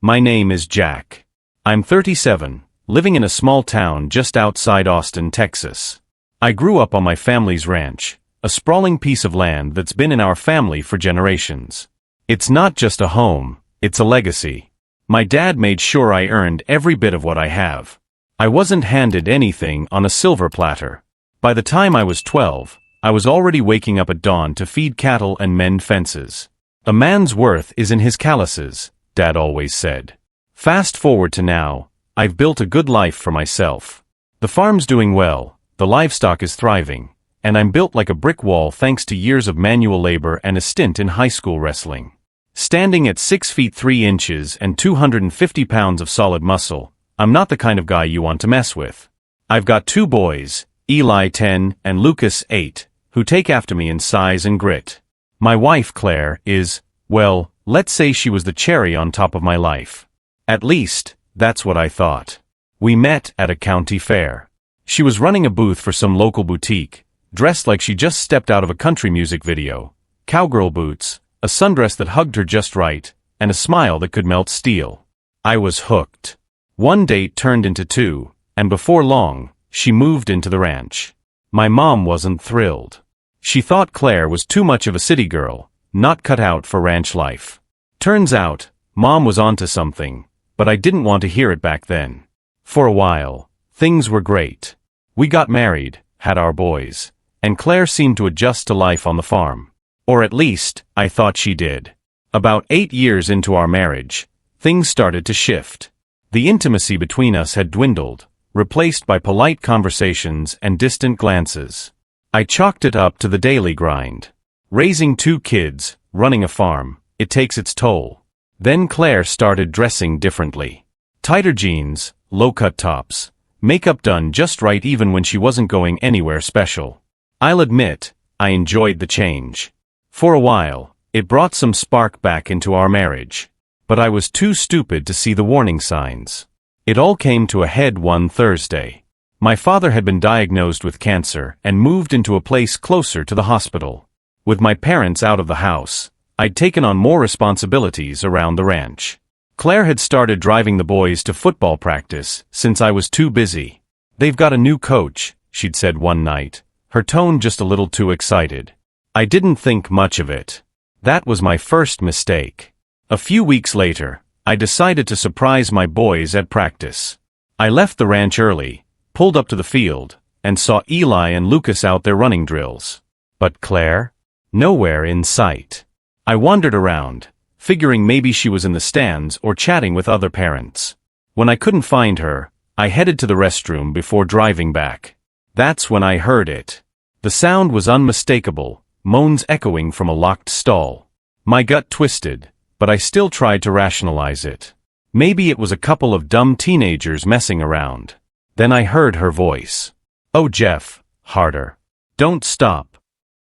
My name is Jack. I'm 37, living in a small town just outside Austin, Texas. I grew up on my family's ranch, a sprawling piece of land that's been in our family for generations. It's not just a home, it's a legacy. My dad made sure I earned every bit of what I have. I wasn't handed anything on a silver platter. By the time I was 12, I was already waking up at dawn to feed cattle and mend fences. A man's worth is in his calluses, Dad always said. Fast forward to now, I've built a good life for myself. The farm's doing well, the livestock is thriving, and I'm built like a brick wall thanks to years of manual labor and a stint in high school wrestling. Standing at 6 feet 3 inches and 250 pounds of solid muscle, I'm not the kind of guy you want to mess with. I've got 2 boys, Eli 10 and Lucas 8, who take after me in size and grit. My wife Claire is, well, let's say she was the cherry on top of my life. At least, that's what I thought. We met at a county fair. She was running a booth for some local boutique, dressed like she just stepped out of a country music video, cowgirl boots, a sundress that hugged her just right, and a smile that could melt steel. I was hooked. One date turned into 2, and before long, she moved into the ranch. My mom wasn't thrilled. She thought Claire was too much of a city girl, not cut out for ranch life. Turns out, Mom was onto something, but I didn't want to hear it back then. For a while, things were great. We got married, had our boys, and Claire seemed to adjust to life on the farm. Or at least, I thought she did. About 8 years into our marriage, things started to shift. The intimacy between us had dwindled, replaced by polite conversations and distant glances. I chalked it up to the daily grind. Raising 2 kids, running a farm, it takes its toll. Then Claire started dressing differently. Tighter jeans, low-cut tops, makeup done just right even when she wasn't going anywhere special. I'll admit, I enjoyed the change. For a while, it brought some spark back into our marriage. But I was too stupid to see the warning signs. It all came to a head one Thursday. My father had been diagnosed with cancer and moved into a place closer to the hospital. With my parents out of the house, I'd taken on more responsibilities around the ranch. Claire had started driving the boys to football practice since I was too busy. "They've got a new coach," she'd said one night, her tone just a little too excited. I didn't think much of it. That was my first mistake. A few weeks later, I decided to surprise my boys at practice. I left the ranch early, pulled up to the field, and saw Eli and Lucas out there running drills. But Claire? Nowhere in sight. I wandered around, figuring maybe she was in the stands or chatting with other parents. When I couldn't find her, I headed to the restroom before driving back. That's when I heard it. The sound was unmistakable, moans echoing from a locked stall. My gut twisted, but I still tried to rationalize it. Maybe it was a couple of dumb teenagers messing around. Then I heard her voice. "Oh Jeff," harder. "Don't stop."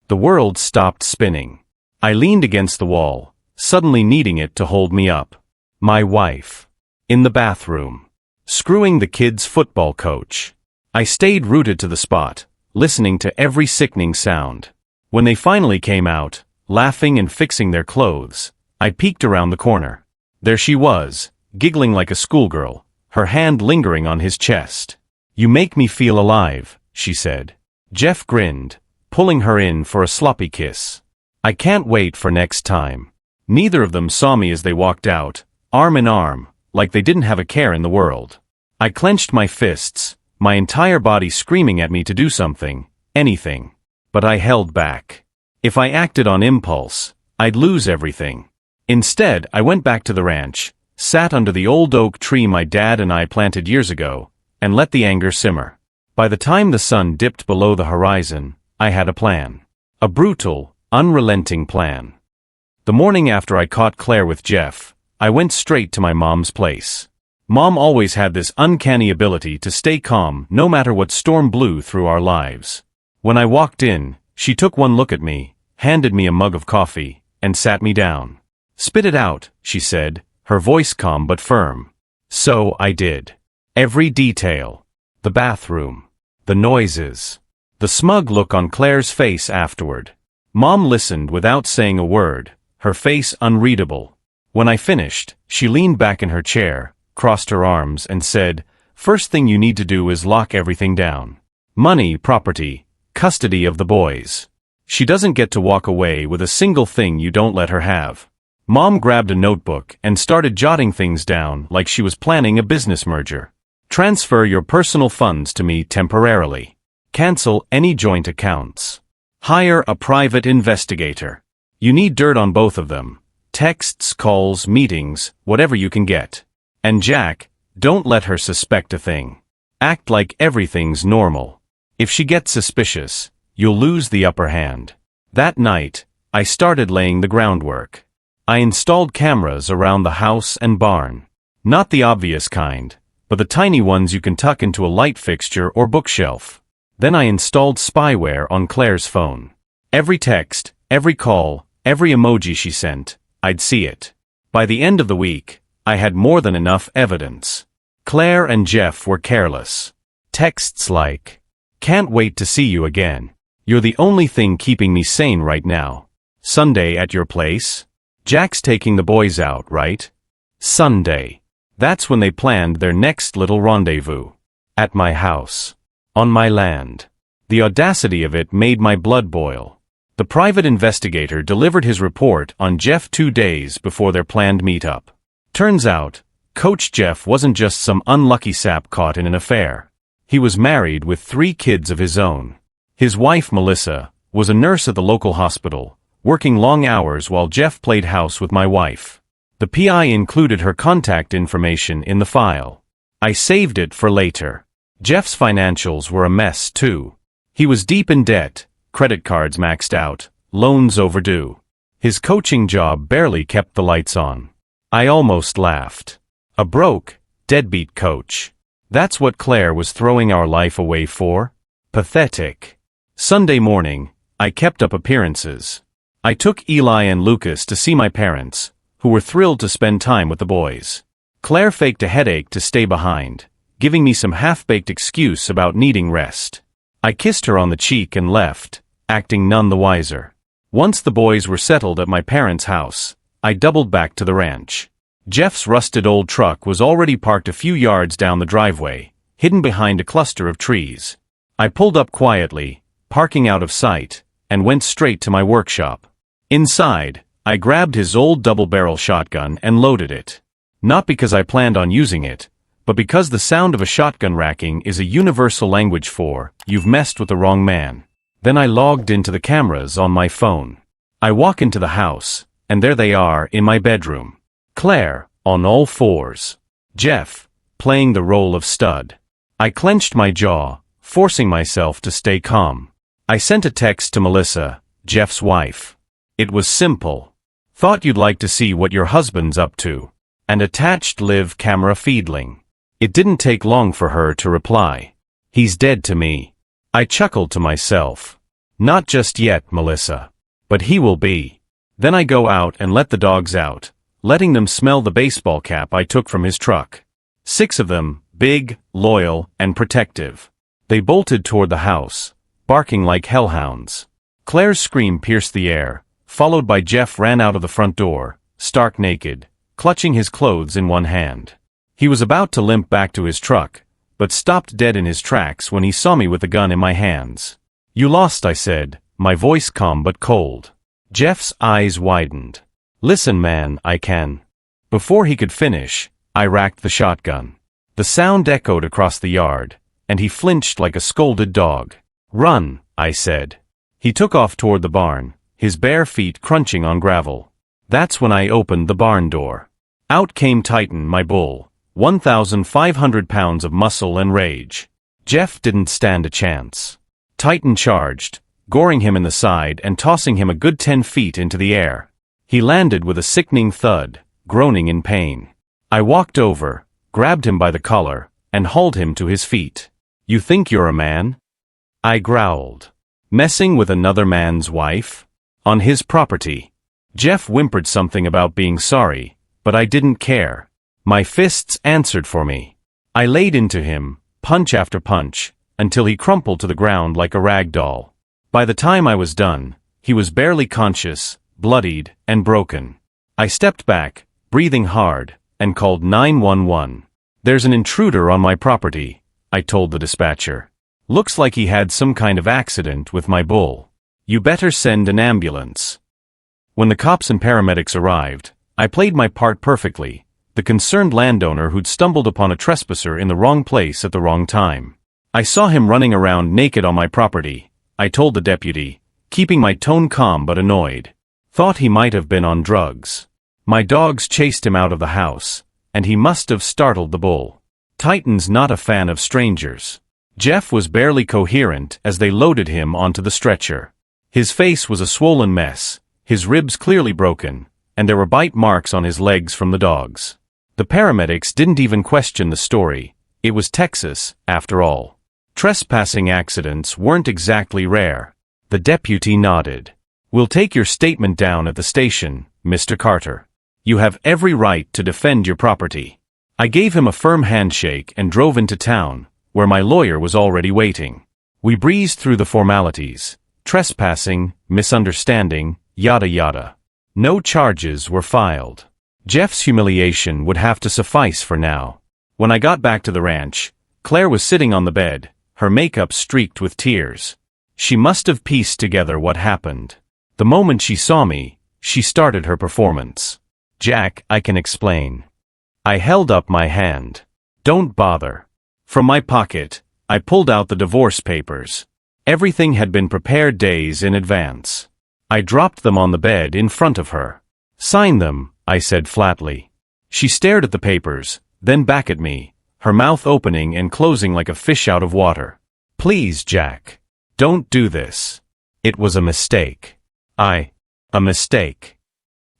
The world stopped spinning. I leaned against the wall, suddenly needing it to hold me up. My wife. In the bathroom. Screwing the kids' football coach. I stayed rooted to the spot, listening to every sickening sound. When they finally came out, laughing and fixing their clothes, I peeked around the corner. There she was, giggling like a schoolgirl, her hand lingering on his chest. "You make me feel alive," she said. Jeff grinned, pulling her in for a sloppy kiss. I can't wait for next time. Neither of them saw me as they walked out, arm in arm, like they didn't have a care in the world. I clenched my fists, my entire body screaming at me to do something, anything. But I held back. If I acted on impulse, I'd lose everything. Instead, I went back to the ranch, sat under the old oak tree my dad and I planted years ago, and let the anger simmer. By the time the sun dipped below the horizon, I had a plan. A brutal, unrelenting plan. The morning after I caught Claire with Jeff, I went straight to my mom's place. Mom always had this uncanny ability to stay calm no matter what storm blew through our lives. When I walked in, she took one look at me, handed me a mug of coffee, and sat me down. "Spit it out," she said, her voice calm but firm. So I did. Every detail. The bathroom. The noises. The smug look on Claire's face afterward. Mom listened without saying a word, her face unreadable. When I finished, she leaned back in her chair, crossed her arms, and said, "First thing you need to do is lock everything down. Money, property, custody of the boys. She doesn't get to walk away with a single thing you don't let her have." Mom grabbed a notebook and started jotting things down like she was planning a business merger. "Transfer your personal funds to me temporarily. Cancel any joint accounts. Hire a private investigator. You need dirt on both of them. Texts, calls, meetings, whatever you can get. And Jack, don't let her suspect a thing. Act like everything's normal. If she gets suspicious, you'll lose the upper hand." That night, I started laying the groundwork. I installed cameras around the house and barn. Not the obvious kind, but the tiny ones you can tuck into a light fixture or bookshelf. Then I installed spyware on Claire's phone. Every text, every call, every emoji she sent, I'd see it. By the end of the week, I had more than enough evidence. Claire and Jeff were careless. Texts like, "Can't wait to see you again. You're the only thing keeping me sane right now. Sunday at your place? Jack's taking the boys out, right? Sunday." That's when they planned their next little rendezvous. At my house. On my land. The audacity of it made my blood boil. The private investigator delivered his report on Jeff 2 days before their planned meetup. Turns out, Coach Jeff wasn't just some unlucky sap caught in an affair. He was married with 3 kids of his own. His wife, Melissa, was a nurse at the local hospital, working long hours while Jeff played house with my wife. The PI included her contact information in the file. I saved it for later. Jeff's financials were a mess, too. He was deep in debt, credit cards maxed out, loans overdue. His coaching job barely kept the lights on. I almost laughed. A broke, deadbeat coach. That's what Claire was throwing our life away for? Pathetic. Sunday morning, I kept up appearances. I took Eli and Lucas to see my parents, who were thrilled to spend time with the boys. Claire faked a headache to stay behind, giving me some half-baked excuse about needing rest. I kissed her on the cheek and left, acting none the wiser. Once the boys were settled at my parents' house, I doubled back to the ranch. Jeff's rusted old truck was already parked a few yards down the driveway, hidden behind a cluster of trees. I pulled up quietly, parking out of sight, and went straight to my workshop. Inside, I grabbed his old double-barrel shotgun and loaded it. Not because I planned on using it, but because the sound of a shotgun racking is a universal language for, "You've messed with the wrong man." Then I logged into the cameras on my phone. I walk into the house, and there they are in my bedroom. Claire, on all fours. Jeff, playing the role of stud. I clenched my jaw, forcing myself to stay calm. I sent a text to Melissa, Jeff's wife. It was simple. "Thought you'd like to see what your husband's up to." And attached live camera feedling. It didn't take long for her to reply. "He's dead to me." I chuckled to myself. "Not just yet, Melissa. But he will be." Then I go out and let the dogs out, letting them smell the baseball cap I took from his truck. 6 of them, big, loyal, and protective. They bolted toward the house, barking like hellhounds. Claire's scream pierced the air, followed by Jeff ran out of the front door, stark naked, clutching his clothes in one hand. He was about to limp back to his truck, but stopped dead in his tracks when he saw me with the gun in my hands. "You lost," I said, my voice calm but cold. Jeff's eyes widened. "Listen, man, I can." Before he could finish, I racked the shotgun. The sound echoed across the yard, and he flinched like a scolded dog. "Run," I said. He took off toward the barn, his bare feet crunching on gravel. That's when I opened the barn door. Out came Titan, my bull, 1,500 pounds of muscle and rage. Jeff didn't stand a chance. Titan charged, goring him in the side and tossing him a good 10 feet into the air. He landed with a sickening thud, groaning in pain. I walked over, grabbed him by the collar, and hauled him to his feet. "You think you're a man?" I growled. "Messing with another man's wife? On his property?" Jeff whimpered something about being sorry, but I didn't care. My fists answered for me. I laid into him, punch after punch, until he crumpled to the ground like a rag doll. By the time I was done, he was barely conscious, bloodied, and broken. I stepped back, breathing hard, and called 911. "There's an intruder on my property," I told the dispatcher. "Looks like he had some kind of accident with my bull. You better send an ambulance." When the cops and paramedics arrived, I played my part perfectly, the concerned landowner who'd stumbled upon a trespasser in the wrong place at the wrong time. "I saw him running around naked on my property," I told the deputy, keeping my tone calm but annoyed. "Thought he might have been on drugs. My dogs chased him out of the house, and he must have startled the bull. Titan's not a fan of strangers." Jeff was barely coherent as they loaded him onto the stretcher. His face was a swollen mess, his ribs clearly broken, and there were bite marks on his legs from the dogs. The paramedics didn't even question the story. It was Texas, after all. Trespassing accidents weren't exactly rare. The deputy nodded. "We'll take your statement down at the station, Mr. Carter. You have every right to defend your property." I gave him a firm handshake and drove into town, where my lawyer was already waiting. We breezed through the formalities. Trespassing, misunderstanding, yada yada. No charges were filed. Jeff's humiliation would have to suffice for now. When I got back to the ranch, Claire was sitting on the bed, her makeup streaked with tears. She must have pieced together what happened. The moment she saw me, she started her performance. "Jack, I can explain." I held up my hand. "Don't bother." From my pocket, I pulled out the divorce papers. Everything had been prepared days in advance. I dropped them on the bed in front of her. "Sign them," I said flatly. She stared at the papers, then back at me, her mouth opening and closing like a fish out of water. "Please, Jack. Don't do this. It was a mistake." A mistake.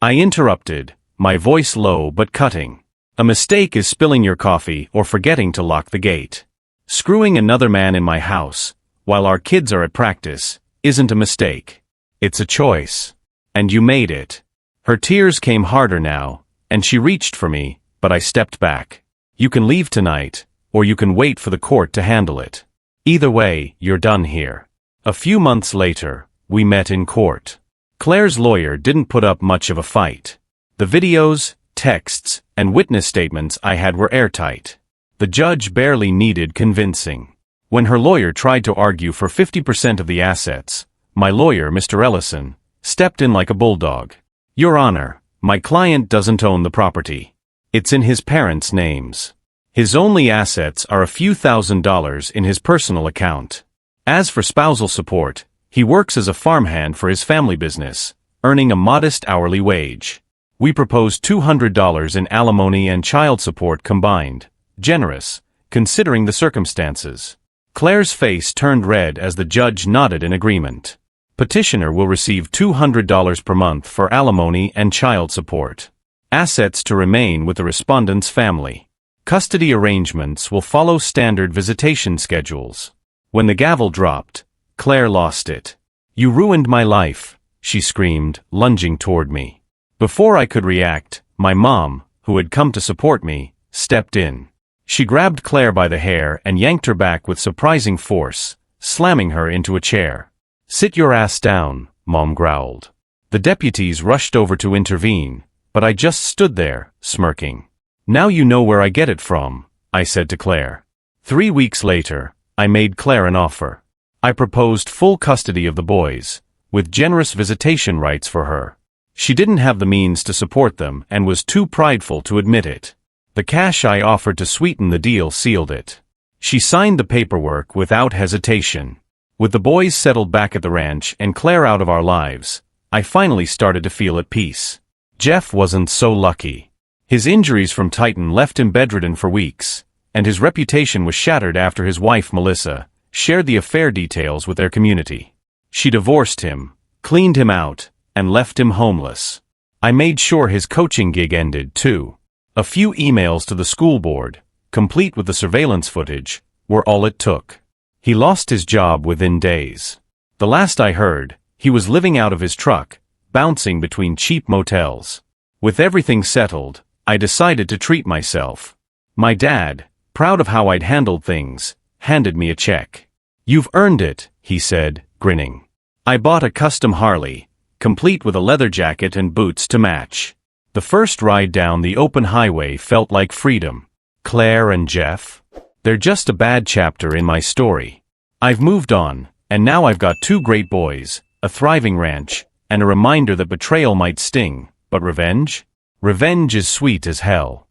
I interrupted, my voice low but cutting. "A mistake is spilling your coffee or forgetting to lock the gate. Screwing another man in my house, while our kids are at practice, isn't a mistake. It's a choice. And you made it." Her tears came harder now, and she reached for me, but I stepped back. "You can leave tonight, or you can wait for the court to handle it. Either way, you're done here." A few months later, we met in court. Claire's lawyer didn't put up much of a fight. The videos, texts, and witness statements I had were airtight. The judge barely needed convincing. When her lawyer tried to argue for 50% of the assets, my lawyer, Mr. Ellison, stepped in like a bulldog. "Your Honor, my client doesn't own the property. It's in his parents' names. His only assets are a few $1,000s in his personal account. As for spousal support, he works as a farmhand for his family business, earning a modest hourly wage. We propose $200 in alimony and child support combined. Generous, considering the circumstances." Claire's face turned red as the judge nodded in agreement. "Petitioner will receive $200 per month for alimony and child support. Assets to remain with the respondent's family. Custody arrangements will follow standard visitation schedules." When the gavel dropped, Claire lost it. "You ruined my life," she screamed, lunging toward me. Before I could react, my mom, who had come to support me, stepped in. She grabbed Claire by the hair and yanked her back with surprising force, slamming her into a chair. "Sit your ass down," Mom growled. The deputies rushed over to intervene, but I just stood there, smirking. "Now you know where I get it from," I said to Claire. 3 weeks later, I made Claire an offer. I proposed full custody of the boys, with generous visitation rights for her. She didn't have the means to support them and was too prideful to admit it. The cash I offered to sweeten the deal sealed it. She signed the paperwork without hesitation. With the boys settled back at the ranch and Claire out of our lives, I finally started to feel at peace. Jeff wasn't so lucky. His injuries from Titan left him bedridden for weeks, and his reputation was shattered after his wife, Melissa, shared the affair details with their community. She divorced him, cleaned him out, and left him homeless. I made sure his coaching gig ended, too. A few emails to the school board, complete with the surveillance footage, were all it took. He lost his job within days. The last I heard, he was living out of his truck, bouncing between cheap motels. With everything settled, I decided to treat myself. My dad, proud of how I'd handled things, handed me a check. "You've earned it," he said, grinning. I bought a custom Harley, complete with a leather jacket and boots to match. The first ride down the open highway felt like freedom. Claire and Jeff? They're just a bad chapter in my story. I've moved on, and now I've got 2 great boys, a thriving ranch, and a reminder that betrayal might sting, but revenge? Revenge is sweet as hell.